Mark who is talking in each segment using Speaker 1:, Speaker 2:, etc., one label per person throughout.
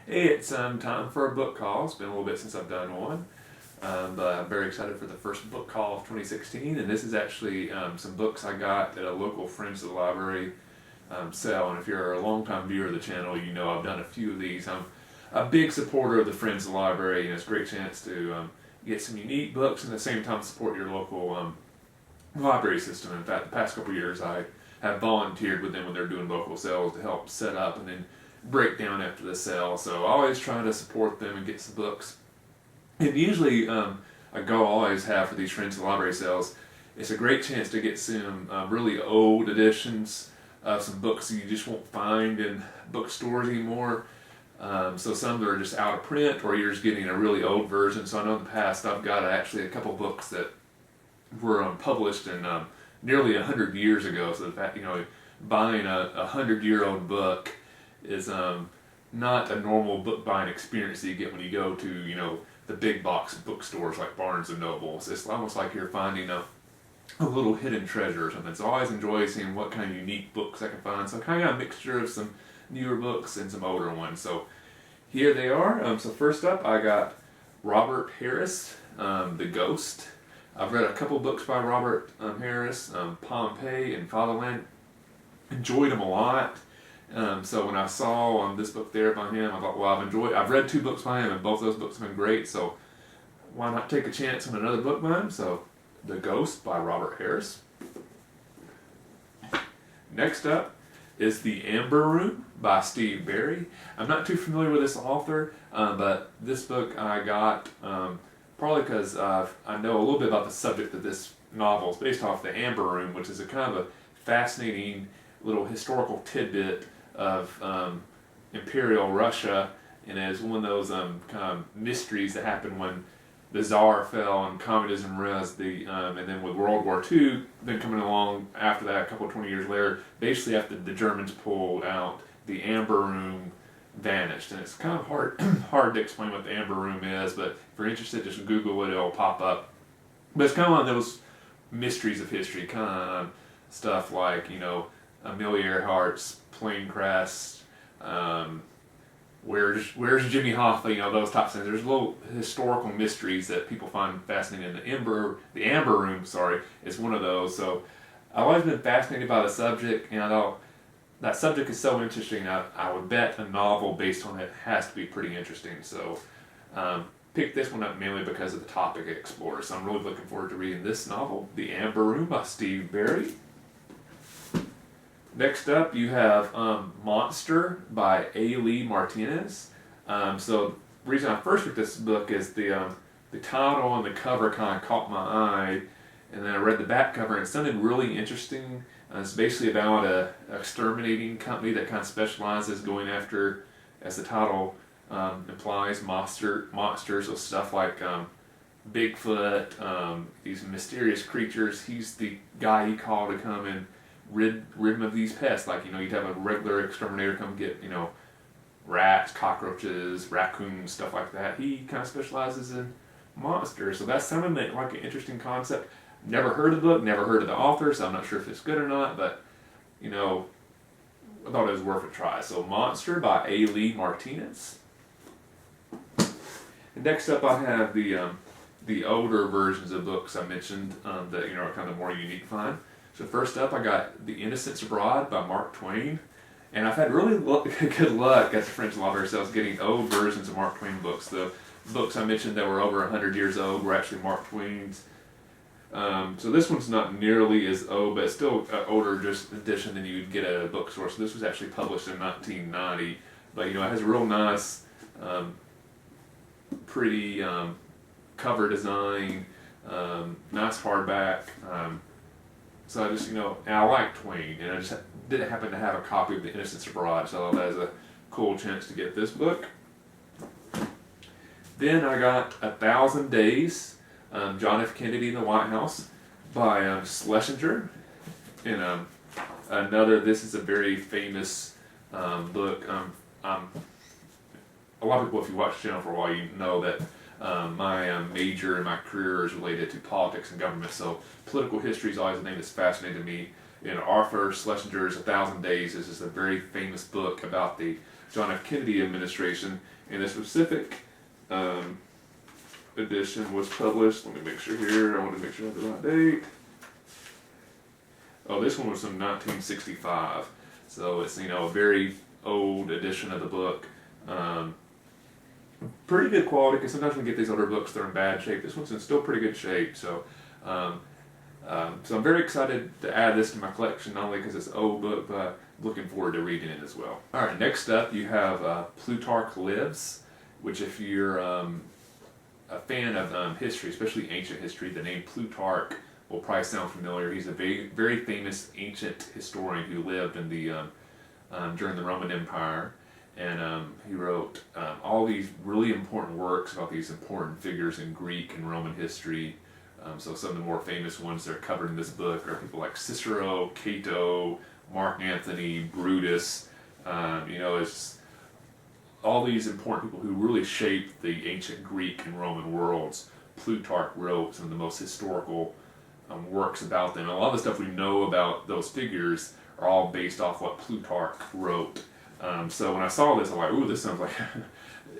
Speaker 1: Hey, it's time for a book call. It's been a little bit since I've done one, but I'm very excited for the first book call of 2016. And this is actually some books I got at a local Friends of the Library sale. And if you're a longtime viewer of the channel, you know I've done a few of these. I'm a big supporter of the Friends of the Library, and it's a great chance to get some unique books and at the same time support your local library system. In fact, the past couple of years I have volunteered with them when they're doing local sales to help set up and then break down after the sale. So I always try to support them and get some books. And usually a goal I always have for these Friends of the Library sales, it's a great chance to get some really old editions of some books that you just won't find in bookstores anymore. So some that are just out of print, or you're just getting a really old version. So I know in the past I've got actually a couple books that were published in nearly 100 years ago. So the fact, buying a 100-year-old book is not a normal book buying experience that you get when you go to, the big box bookstores like Barnes and Nobles. It's almost like you're finding a little hidden treasure or something. So I always enjoy seeing what kind of unique books I can find. So I kind of got a mixture of some newer books and some older ones. So here they are. So first up, I got Robert Harris, The Ghost. I've read a couple books by Robert Harris, Pompeii and Fatherland. Enjoyed them a lot. So when I saw this book there by him, I thought, well, I've read two books by him, and both those books have been great, so why not take a chance on another book by him? So, The Ghost by Robert Harris. Next up is The Amber Room by Steve Berry. I'm not too familiar with this author, but this book I got probably because I know a little bit about the subject of this novel. It's based off The Amber Room, which is a kind of a fascinating little historical tidbit of Imperial Russia, and as one of those kind of mysteries that happened when the Tsar fell and communism rose, and then with World War II then coming along after that, a couple of 20 years later, basically after the Germans pulled out, the Amber Room vanished. And it's kind of hard to explain what the Amber Room is, but if you're interested, just Google it, it'll pop up. But it's kind of one of those mysteries of history, kind of stuff like, Amelia Earhart's plane crash, where's Jimmy Hoffa, those types of things. There's little historical mysteries that people find fascinating. The Amber Room, is one of those. So I've always been fascinated by the subject, and I thought that subject is so interesting. I would bet a novel based on it has to be pretty interesting. So picked this one up mainly because of the topic it explores. So I'm really looking forward to reading this novel, The Amber Room by Steve Berry. Next up, you have Monster by A. Lee Martinez. So the reason I first picked this book is the title and the cover kind of caught my eye, and then I read the back cover and it sounded really interesting. It's basically about a exterminating company that kind of specializes going after, as the title implies, monsters with stuff like Bigfoot, these mysterious creatures. He's the guy he called to come and rid him of these pests. Like, you'd have a regular exterminator come get, rats, cockroaches, raccoons, stuff like that. He kind of specializes in monsters. So that sounded like an interesting concept. Never heard of the book, never heard of the author, so I'm not sure if it's good or not, but, I thought it was worth a try. So Monster by A. Lee Martinez. And next up I have the older versions of books I mentioned that, are kind of more unique find. So first up, I got The Innocents Abroad by Mark Twain. And I've had really good luck at the Friends of the Library sales getting old versions of Mark Twain books. The books I mentioned that were over 100 years old were actually Mark Twain's. So this one's not nearly as old, but it's still an older edition than you'd get at a bookstore. So this was actually published in 1990. But, it has a real nice, pretty cover design, nice hardback. So I just, and I like Twain, and I just didn't happen to have a copy of The Innocents Abroad, so that was a cool chance to get this book. Then I got 1,000 Days, John F. Kennedy in the White House by Schlesinger. And this is a very famous book. A lot of people, if you watch the channel for a while, you know that my major in my career is related to politics and government, so political history is always a thing that's fascinated me. Arthur Schlesinger's 1,000 Days is just a very famous book about the John F. Kennedy administration, and the specific edition was published, let me make sure here, I want to make sure I have the right date. Oh, this one was from 1965, so it's, you know, a very old edition of the book. Pretty good quality, because sometimes we get these older books, they're in bad shape. This one's in still pretty good shape, so so I'm very excited to add this to my collection, not only because it's an old book, but looking forward to reading it as well. Alright, next up you have Plutarch Lives, which if you're a fan of history, especially ancient history, the name Plutarch will probably sound familiar. He's a very, very famous ancient historian who lived in the during the Roman Empire, and he wrote all these really important works about these important figures in Greek and Roman history. So some of the more famous ones that are covered in this book are people like Cicero, Cato, Mark Antony, Brutus. You know, it's all these important people who really shaped the ancient Greek and Roman worlds. Plutarch wrote some of the most historical works about them. And a lot of the stuff we know about those figures are all based off what Plutarch wrote. So when I saw this, I'm like, ooh, this sounds like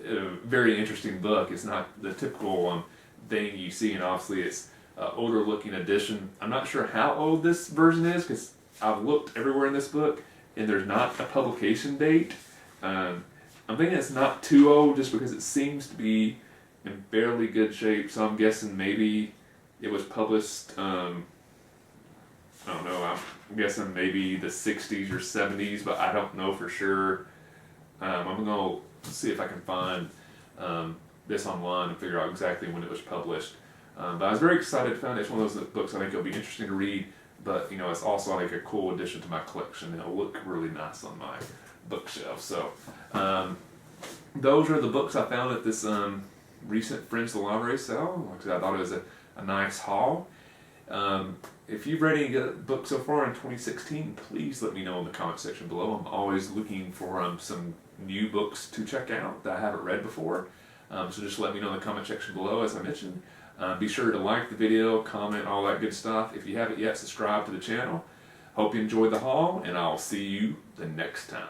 Speaker 1: a very interesting book. It's not the typical thing you see, and obviously it's an older looking edition. I'm not sure how old this version is, because I've looked everywhere in this book and there's not a publication date. I'm thinking it's not too old just because it seems to be in fairly good shape, so I'm guessing maybe it was published, I don't know, I'm guessing maybe the 60s or 70s, but I don't know for sure. I'm going to see if I can find this online and figure out exactly when it was published. But I was very excited to find it. It's one of those books I think it'll be interesting to read, but you know, it's also like a cool addition to my collection. It'll look really nice on my bookshelf. So those are the books I found at this recent Friends of the Library sale. Like I said, I thought it was a nice haul. If you've read any good books so far in 2016, please let me know in the comment section below. I'm always looking for some new books to check out that I haven't read before. So just let me know in the comment section below, as I mentioned. Be sure to like the video, comment, all that good stuff. If you haven't yet, subscribe to the channel. Hope you enjoyed the haul, and I'll see you the next time.